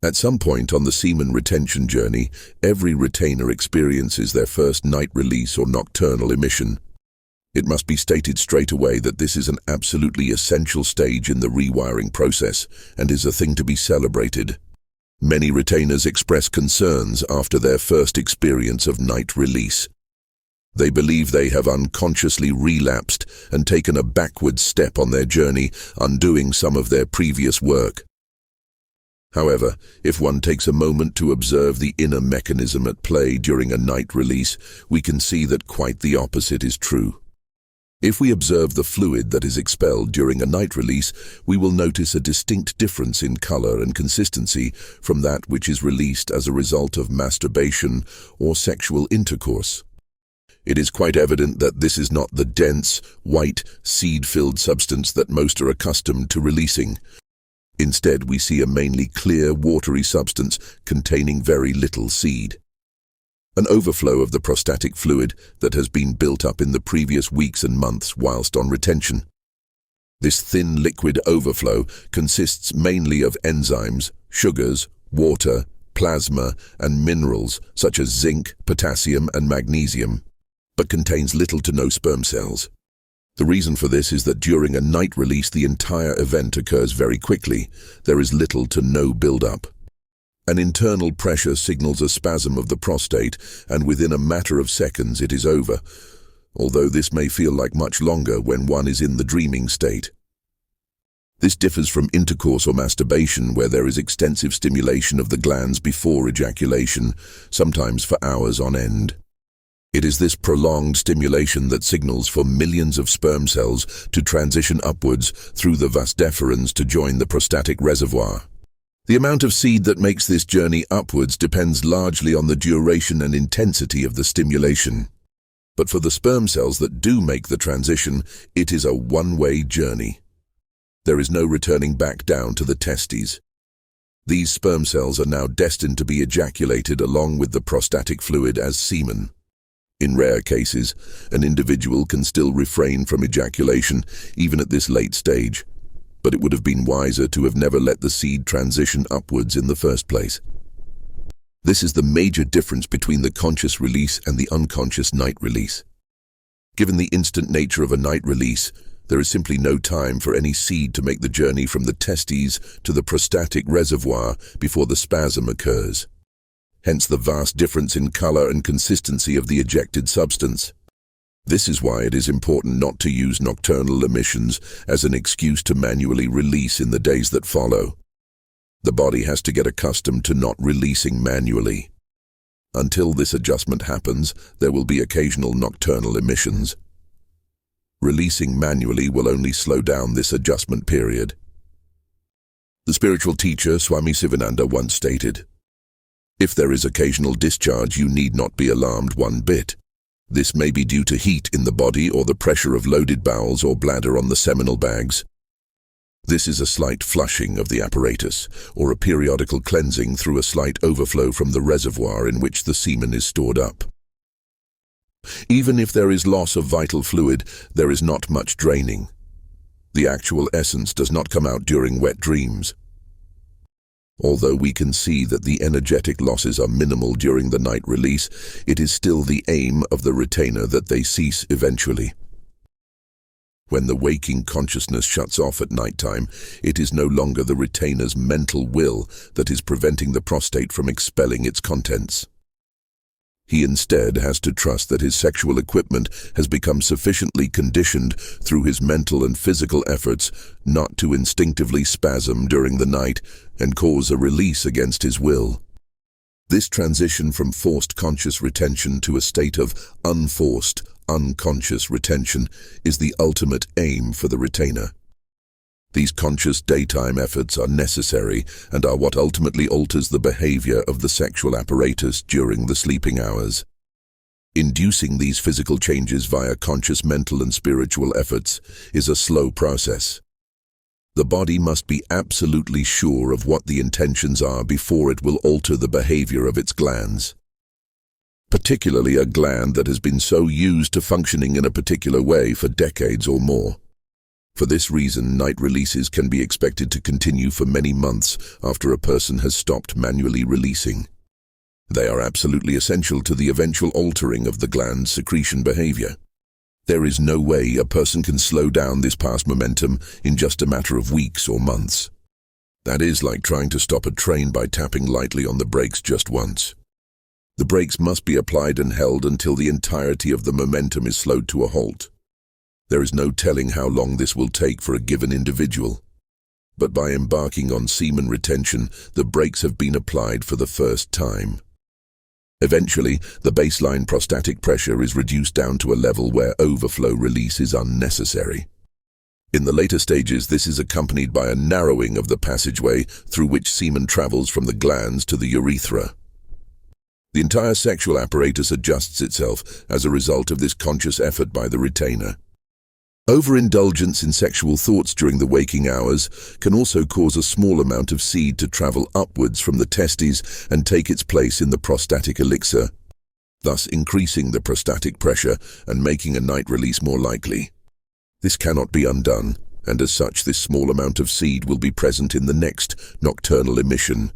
At some point on the semen retention journey, every retainer experiences their first night release or nocturnal emission. It must be stated straight away that this is an absolutely essential stage in the rewiring process and is a thing to be celebrated. Many retainers express concerns after their first experience of night release. They believe they have unconsciously relapsed and taken a backward step on their journey, undoing some of their previous work. However, if one takes a moment to observe the inner mechanism at play during a night release, we can see that quite the opposite is true. If we observe the fluid that is expelled during a night release, we will notice a distinct difference in color and consistency from that which is released as a result of masturbation or sexual intercourse. It is quite evident that this is not the dense, white, seed-filled substance that most are accustomed to releasing. Instead, we see a mainly clear, watery substance containing very little seed. An overflow of the prostatic fluid that has been built up in the previous weeks and months whilst on retention. This thin liquid overflow consists mainly of enzymes, sugars, water, plasma, and minerals such as zinc, potassium, and magnesium, but contains little to no sperm cells. The reason for this is that during a night release the entire event occurs very quickly. There is little to no build-up. An internal pressure signals a spasm of the prostate, and within a matter of seconds it is over, although this may feel like much longer when one is in the dreaming state. This differs from intercourse or masturbation, where there is extensive stimulation of the glands before ejaculation, sometimes for hours on end. It is this prolonged stimulation that signals for millions of sperm cells to transition upwards through the vas deferens to join the prostatic reservoir. The amount of seed that makes this journey upwards depends largely on the duration and intensity of the stimulation. But for the sperm cells that do make the transition, it is a one-way journey. There is no returning back down to the testes. These sperm cells are now destined to be ejaculated along with the prostatic fluid as semen. In rare cases, an individual can still refrain from ejaculation, even at this late stage, but it would have been wiser to have never let the seed transition upwards in the first place. This is the major difference between the conscious release and the unconscious night release. Given the instant nature of a night release, there is simply no time for any seed to make the journey from the testes to the prostatic reservoir before the spasm occurs. Hence the vast difference in color and consistency of the ejected substance. This is why it is important not to use nocturnal emissions as an excuse to manually release in the days that follow. The body has to get accustomed to not releasing manually. Until this adjustment happens, there will be occasional nocturnal emissions. Releasing manually will only slow down this adjustment period. The spiritual teacher Swami Sivananda once stated, "If there is occasional discharge, you need not be alarmed one bit. This may be due to heat in the body or the pressure of loaded bowels or bladder on the seminal bags. This is a slight flushing of the apparatus, or a periodical cleansing through a slight overflow from the reservoir in which the semen is stored up. Even if there is loss of vital fluid, there is not much draining. The actual essence does not come out during wet dreams. Although we can see that the energetic losses are minimal during the night release, it is still the aim of the retainer that they cease eventually. When the waking consciousness shuts off at nighttime, it is no longer the retainer's mental will that is preventing the prostate from expelling its contents. He instead has to trust that his sexual equipment has become sufficiently conditioned through his mental and physical efforts not to instinctively spasm during the night and cause a release against his will. This transition from forced conscious retention to a state of unforced, unconscious retention is the ultimate aim for the retainer. These conscious daytime efforts are necessary and are what ultimately alters the behavior of the sexual apparatus during the sleeping hours. Inducing these physical changes via conscious mental and spiritual efforts is a slow process. The body must be absolutely sure of what the intentions are before it will alter the behavior of its glands. Particularly a gland that has been so used to functioning in a particular way for decades or more. For this reason, night releases can be expected to continue for many months after a person has stopped manually releasing. They are absolutely essential to the eventual altering of the gland's secretion behavior. There is no way a person can slow down this past momentum in just a matter of weeks or months. That is like trying to stop a train by tapping lightly on the brakes just once. The brakes must be applied and held until the entirety of the momentum is slowed to a halt. There is no telling how long this will take for a given individual. But by embarking on semen retention, the brakes have been applied for the first time. Eventually, the baseline prostatic pressure is reduced down to a level where overflow release is unnecessary. In the later stages, this is accompanied by a narrowing of the passageway through which semen travels from the glands to the urethra. The entire sexual apparatus adjusts itself as a result of this conscious effort by the retainer. Overindulgence in sexual thoughts during the waking hours can also cause a small amount of seed to travel upwards from the testes and take its place in the prostatic elixir, thus increasing the prostatic pressure and making a night release more likely. This cannot be undone, and as such this small amount of seed will be present in the next nocturnal emission.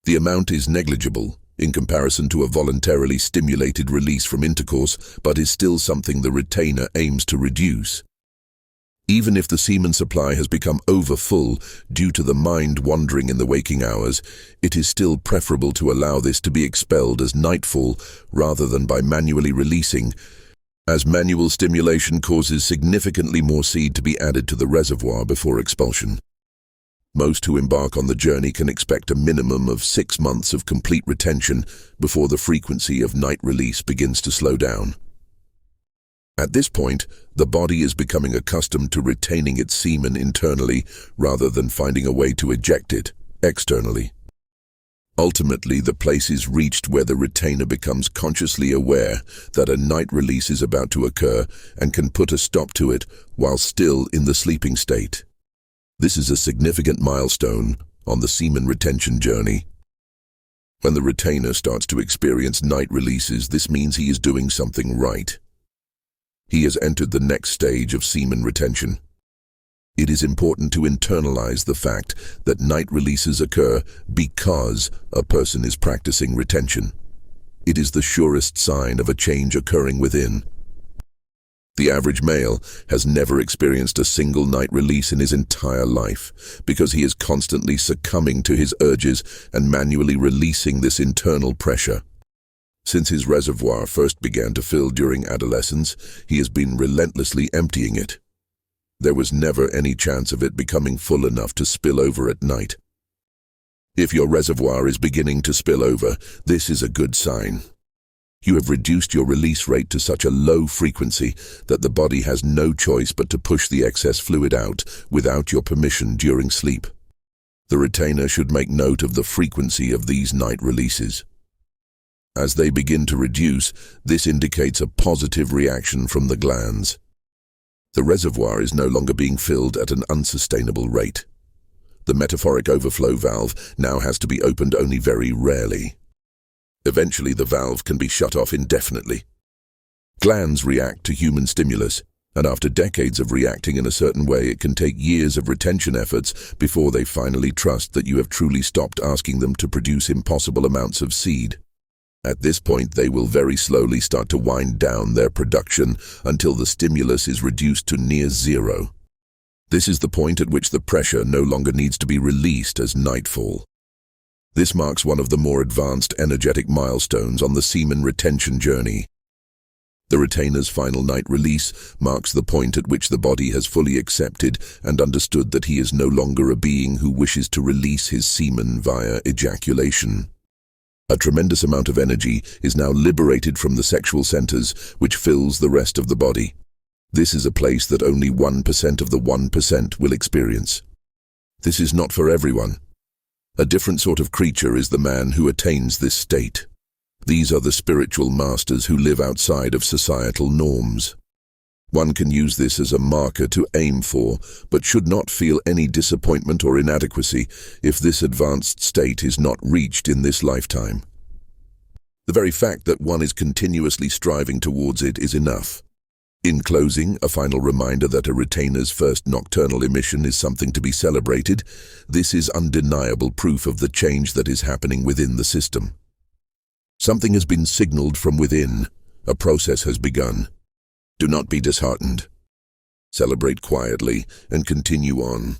The amount is negligible in comparison to a voluntarily stimulated release from intercourse, but is still something the retainer aims to reduce. Even if the semen supply has become overfull due to the mind wandering in the waking hours, it is still preferable to allow this to be expelled as nightfall rather than by manually releasing, as manual stimulation causes significantly more seed to be added to the reservoir before expulsion. Most who embark on the journey can expect a minimum of 6 months of complete retention before the frequency of night release begins to slow down. At this point, the body is becoming accustomed to retaining its semen internally rather than finding a way to eject it externally. Ultimately, the place is reached where the retainer becomes consciously aware that a night release is about to occur and can put a stop to it while still in the sleeping state. This is a significant milestone on the semen retention journey. When the retainer starts to experience night releases, this means he is doing something right. He has entered the next stage of semen retention. It is important to internalize the fact that night releases occur because a person is practicing retention. It is the surest sign of a change occurring within. The average male has never experienced a single night release in his entire life because he is constantly succumbing to his urges and manually releasing this internal pressure. Since his reservoir first began to fill during adolescence, he has been relentlessly emptying it. There was never any chance of it becoming full enough to spill over at night. If your reservoir is beginning to spill over, this is a good sign. You have reduced your release rate to such a low frequency that the body has no choice but to push the excess fluid out without your permission during sleep. The retainer should make note of the frequency of these night releases. As they begin to reduce, this indicates a positive reaction from the glands. The reservoir is no longer being filled at an unsustainable rate. The metaphoric overflow valve now has to be opened only very rarely. Eventually, the valve can be shut off indefinitely. Glands react to human stimulus, and after decades of reacting in a certain way, it can take years of retention efforts before they finally trust that you have truly stopped asking them to produce impossible amounts of seed. At this point, they will very slowly start to wind down their production until the stimulus is reduced to near zero. This is the point at which the pressure no longer needs to be released as nightfall. This marks one of the more advanced energetic milestones on the semen retention journey. The retainer's final night release marks the point at which the body has fully accepted and understood that he is no longer a being who wishes to release his semen via ejaculation. A tremendous amount of energy is now liberated from the sexual centers, which fills the rest of the body. This is a place that only 1% of the 1% will experience. This is not for everyone. A different sort of creature is the man who attains this state. These are the spiritual masters who live outside of societal norms. One can use this as a marker to aim for, but should not feel any disappointment or inadequacy if this advanced state is not reached in this lifetime. The very fact that one is continuously striving towards it is enough. In closing, a final reminder that a retainer's first nocturnal emission is something to be celebrated. This is undeniable proof of the change that is happening within the system. Something has been signaled from within. A process has begun. Do not be disheartened. Celebrate quietly and continue on.